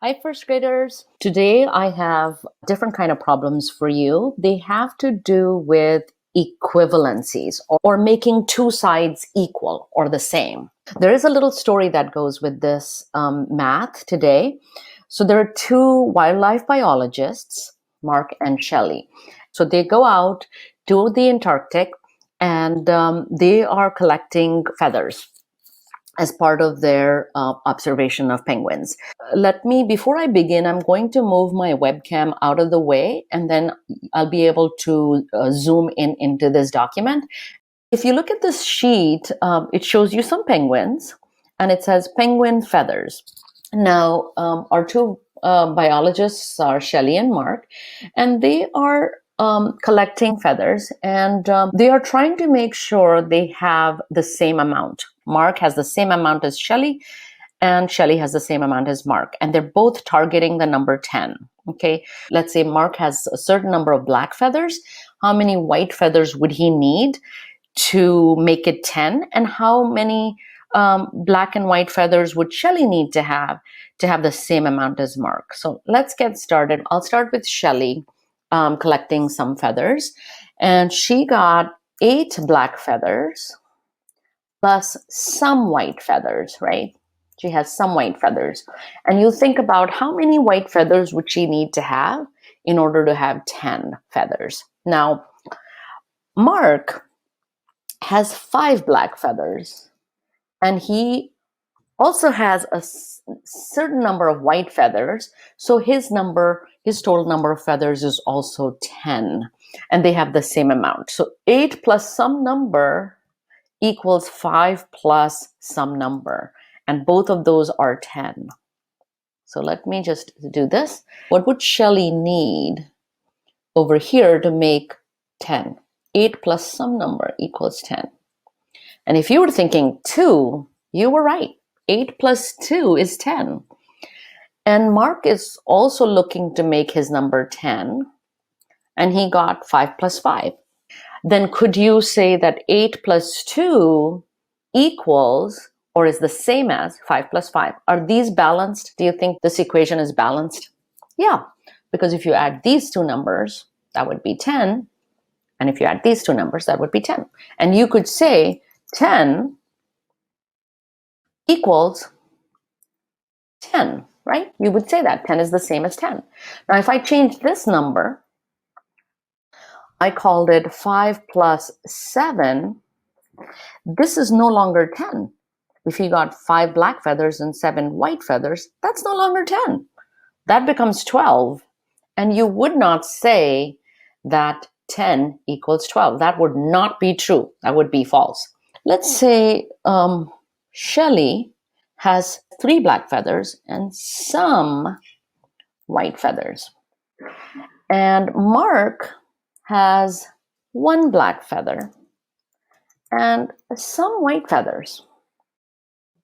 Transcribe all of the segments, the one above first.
Hi, first graders. Today I have different kind of problems for you. They have to do with equivalencies or making two sides equal or the same. There is a little story that goes with this math today. So there are two wildlife biologists, Mark and Shelley. So they go out to the Antarctic and they are collecting feathers as part of their observation of penguins. Before I begin, I'm going to move my webcam out of the way and then I'll be able to zoom into this document. If you look at this sheet, it shows you some penguins and it says penguin feathers. Now, our two biologists are Shelley and Mark, and they are collecting feathers and they are trying to make sure they have the same amount. Mark has the same amount as Shelley and Shelley has the same amount as Mark, and they're both targeting the number 10. Okay, let's say Mark has a certain number of black feathers. How many white feathers would he need to make it 10? And how many black and white feathers would Shelley need to have the same amount as Mark? So let's get started. I'll start with Shelley collecting some feathers, and she got 8 black feathers plus some white feathers, right? She has some white feathers. And you think about how many white feathers would she need to have in order to have 10 feathers. Now, Mark has 5 black feathers, and he also has a certain number of white feathers. So his total number of feathers is also 10, and they have the same amount. So 8 plus some number equals 5 plus some number, and both of those are 10. So let me just do this. What would Shelley need over here to make 10? 8 plus some number equals 10. And if you were thinking 2, you were right. 8 plus 2 is 10. And Mark is also looking to make his number 10, and he got 5 plus 5. Then could you say that 8 plus 2 equals or is the same as 5 plus 5? Are these balanced? Do you think this equation is balanced? Yeah, because if you add these two numbers, that would be 10. And if you add these two numbers, that would be 10. And you could say 10 equals 10, right? You would say that 10 is the same as 10. Now, if I change this number, I called it 5 plus 7. This is no longer 10. If you got 5 black feathers and 7 white feathers, that's no longer 10. That becomes 12. And you would not say that 10 equals 12. That would not be true. That would be false. Let's say Shelley has 3 black feathers and some white feathers. And Mark has 1 black feather and some white feathers.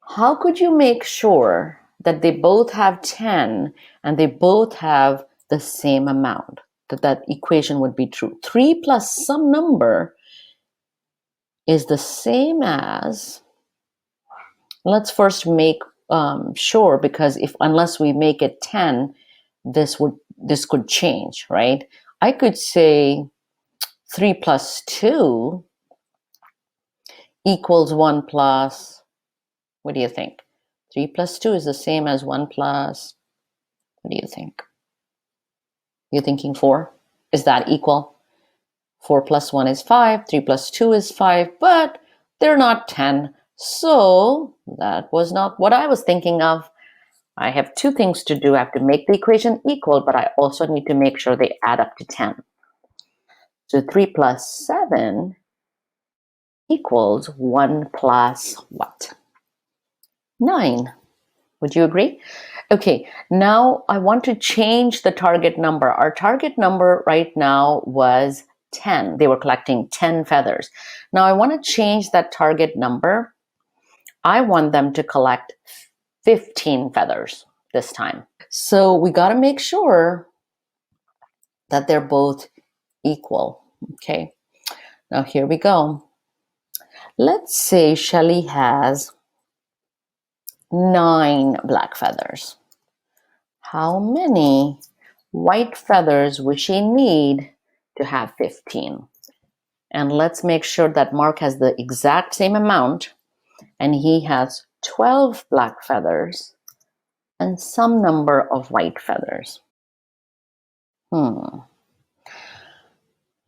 How could you make sure that they both have 10 and they both have the same amount? That equation would be true. 3 plus some number is the same as, let's first make sure, because unless we make it 10, this could change, right? I could say 3 plus 2 equals 1 plus, what do you think? 3 plus 2 is the same as 1 plus, what do you think? You're thinking 4? Is that equal? 4 plus 1 is 5, 3 plus 2 is 5, but they're not 10. So that was not what I was thinking of. I have 2 things to do. I have to make the equation equal, but I also need to make sure they add up to 10. So 3 plus 7 equals 1 plus what? 9. Would you agree? Okay, now I want to change the target number. Our target number right now was 10. They were collecting 10 feathers. Now I want to change that target number. I want them to collect 15 feathers this time. So we got to make sure that they're both equal. Okay, now here we go. Let's say Shelley has 9 black feathers. how many white feathers would she need to have 15? And let's make sure that Mark has the exact same amount, and he has 12 black feathers and some number of white feathers.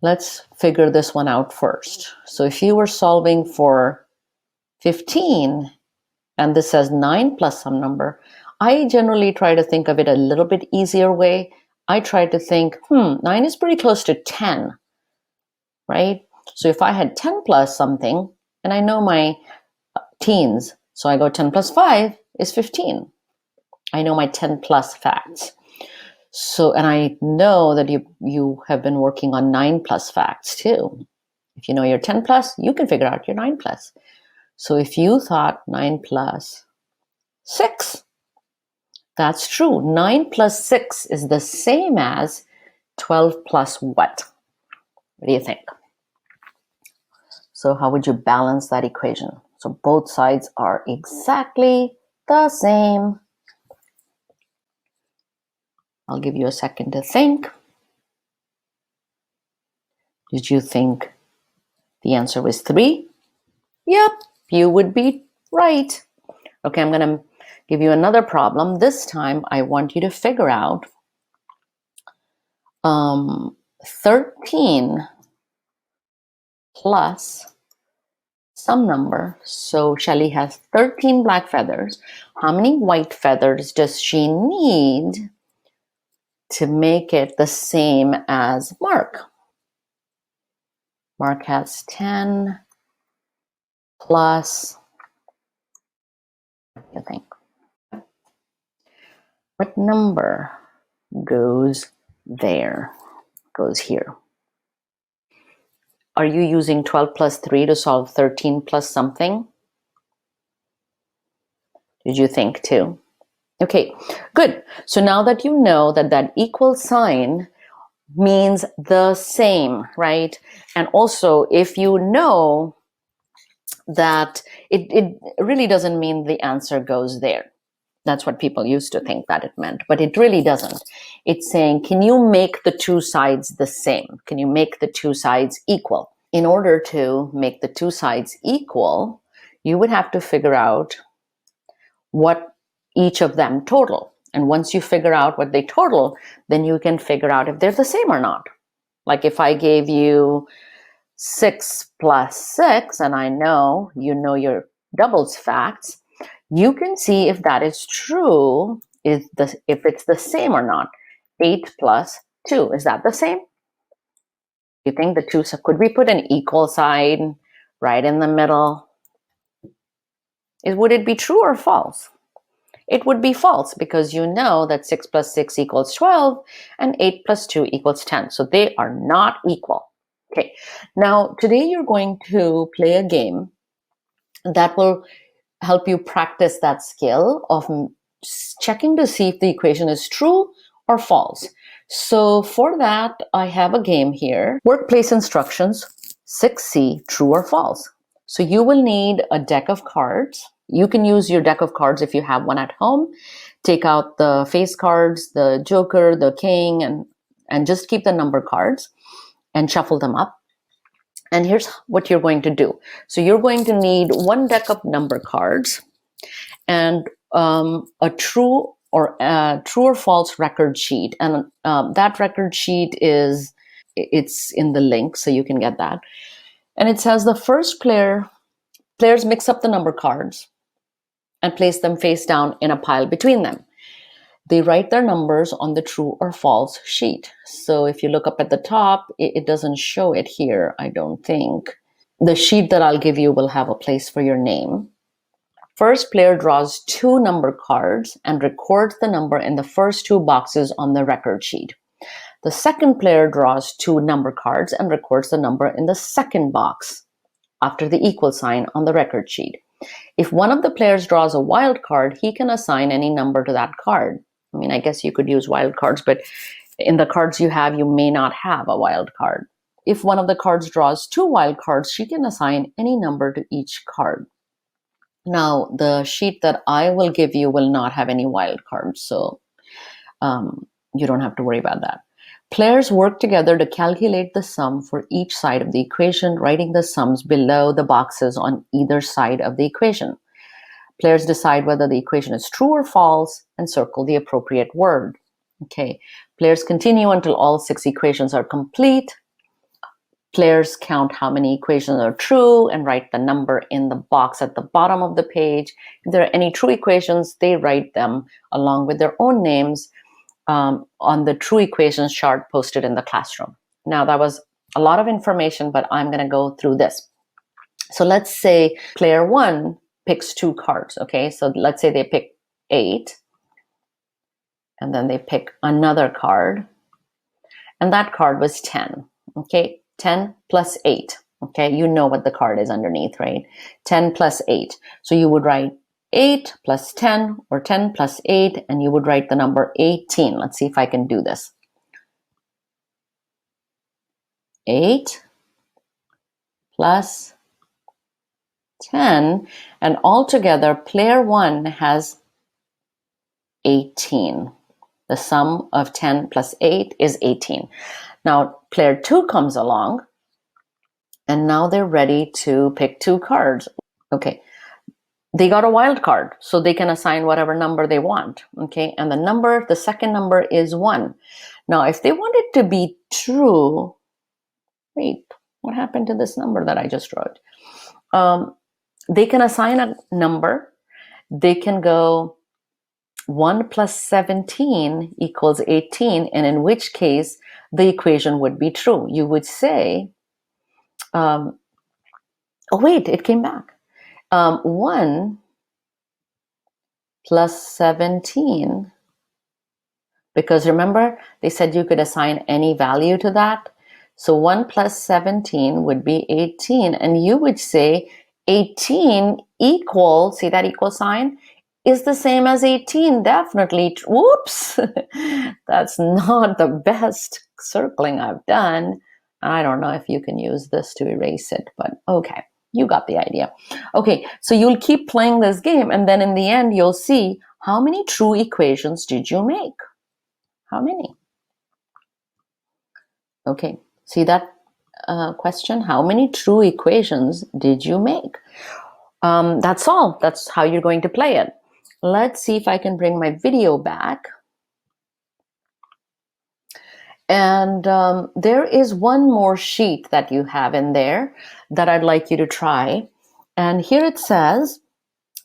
Let's figure this one out first. So if you were solving for 15, and this says 9 plus some number, I generally try to think of it a little bit easier way. I try to think, 9 is pretty close to 10, right? So if I had 10 plus something, and I know my teens, so I go 10 plus 5 is 15. I know my 10 plus facts. So, and I know that you have been working on 9 plus facts too. If you know your 10 plus, you can figure out your 9 plus. So if you thought 9 plus 6, that's true. 9 plus 6 is the same as 12 plus what? What do you think? So how would you balance that equation? So both sides are exactly the same. I'll give you a second to think. Did you think the answer was 3? Yep, you would be right. Okay, I'm going to give you another problem. This time, I want you to figure out 13 plus some number. So Shelly has 13 black feathers. How many white feathers does she need to make it the same as Mark? Mark has 10 plus, what do you think? What number goes there, goes here? Are you using 12 plus 3 to solve 13 plus something? Did you think too? Okay, good. So now that you know that that equal sign means the same, right? And also, if you know that it really doesn't mean the answer goes there. That's what people used to think that it meant, but it really doesn't. It's saying, can you make the two sides the same? Can you make the two sides equal? In order to make the two sides equal, you would have to figure out what each of them total. And once you figure out what they total, then you can figure out if they're the same or not. Like if I gave you 6 plus 6, and I know you know your doubles facts, you can see if that is true, if it's the same or not. 8 plus 2, is that the same? You think the two, could we put an equal sign right in the middle? Would it be true or false? It would be false because you know that 6 plus 6 equals 12 and 8 plus 2 equals 10. So they are not equal. Okay, now today you're going to play a game that will help you practice that skill of checking to see if the equation is true or false. So for that, I have a game here. Workplace instructions, 6C, true or false. So you will need a deck of cards. You can use your deck of cards if you have one at home. Take out the face cards, the joker, the king, and just keep the number cards and shuffle them up. And here's what you're going to do. So you're going to need one deck of number cards and a true or false record sheet. And that record sheet it's in the link, so you can get that. And it says the first players mix up the number cards and place them face down in a pile between them. They write their numbers on the true or false sheet. So if you look up at the top, it doesn't show it here, I don't think. The sheet that I'll give you will have a place for your name. First player draws 2 number cards and records the number in the first 2 boxes on the record sheet. The second player draws 2 number cards and records the number in the second box after the equal sign on the record sheet. If one of the players draws a wild card, he can assign any number to that card. I mean, I guess you could use wild cards, but in the cards you have, you may not have a wild card. If one of the cards draws 2 wild cards, she can assign any number to each card. Now, the sheet that I will give you will not have any wild cards, so You don't have to worry about that. Players work together to calculate the sum for each side of the equation, writing the sums below the boxes on either side of the equation. Players decide whether the equation is true or false and circle the appropriate word. Okay. Players continue until all 6 equations are complete. Players count how many equations are true and write the number in the box at the bottom of the page. If there are any true equations, they write them along with their own names on the true equations chart posted in the classroom. Now, that was a lot of information, but I'm going to go through this. So let's say player 1 picks 2 cards. Okay, so let's say they pick 8, and then they pick another card, and that card was 10. Okay, 10 plus 8. Okay, you know what the card is underneath, right? 10 plus 8. So you would write 8 plus 10 or 10 plus 8, and you would write the number 18. Let's see if I can do this. 8 plus 10, and altogether player 1 has 18. The sum of 10 plus 8 is 18. Now, player 2 comes along, and now they're ready to pick 2 cards. Okay, they got a wild card, so they can assign whatever number they want. Okay, and the second number is 1. Now, if they want it to be true, wait, what happened to this number that I just wrote? They can assign a number. They can go 1 plus 17 equals 18, and in which case the equation would be true. You would say, oh wait, it came back. 1 plus 17, because remember, they said you could assign any value to that. So 1 plus 17 would be 18, and you would say 18 equals, see that equal sign, is the same as 18, definitely. Whoops, that's not the best circling I've done. I don't know if you can use this to erase it, but okay, you got the idea. Okay, so you'll keep playing this game, and then in the end, you'll see how many true equations did you make? How many? Okay, see that question? How many true equations did you make? That's all. That's how you're going to play it. Let's see if I can bring my video back. And there is one more sheet that you have in there that I'd like you to try. And here it says,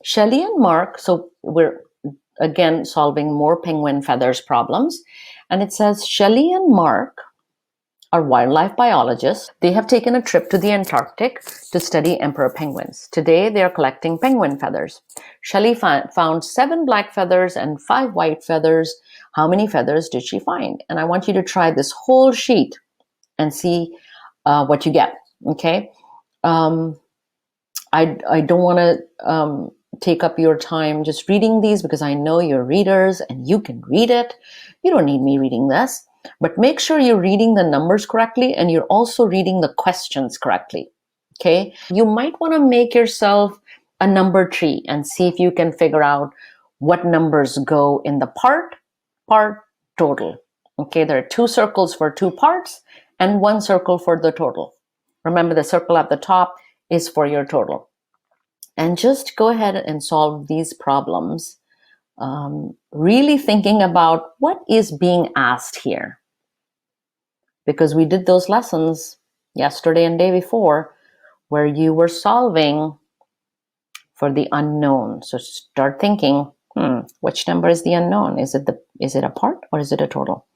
Shelley and Mark, so we're again solving more penguin feathers problems. And it says, Shelley and Mark are wildlife biologists. They have taken a trip to the Antarctic to study emperor penguins. Today, they are collecting penguin feathers. Shelley found 7 black feathers and 5 white feathers. How many feathers did she find? And I want you to try this whole sheet and see what you get, okay? I don't want to take up your time just reading these because I know you're readers and you can read it. You don't need me reading this. But make sure you're reading the numbers correctly and you're also reading the questions correctly, okay? You might want to make yourself a number tree and see if you can figure out what numbers go in the part, total. Okay, there are 2 circles for 2 parts and 1 circle for the total. Remember, the circle at the top is for your total. And just go ahead and solve these problems. Really thinking about what is being asked here. Because we did those lessons yesterday and day before where you were solving for the unknown. So start thinking, which number is the unknown? Is it a part or is it a total?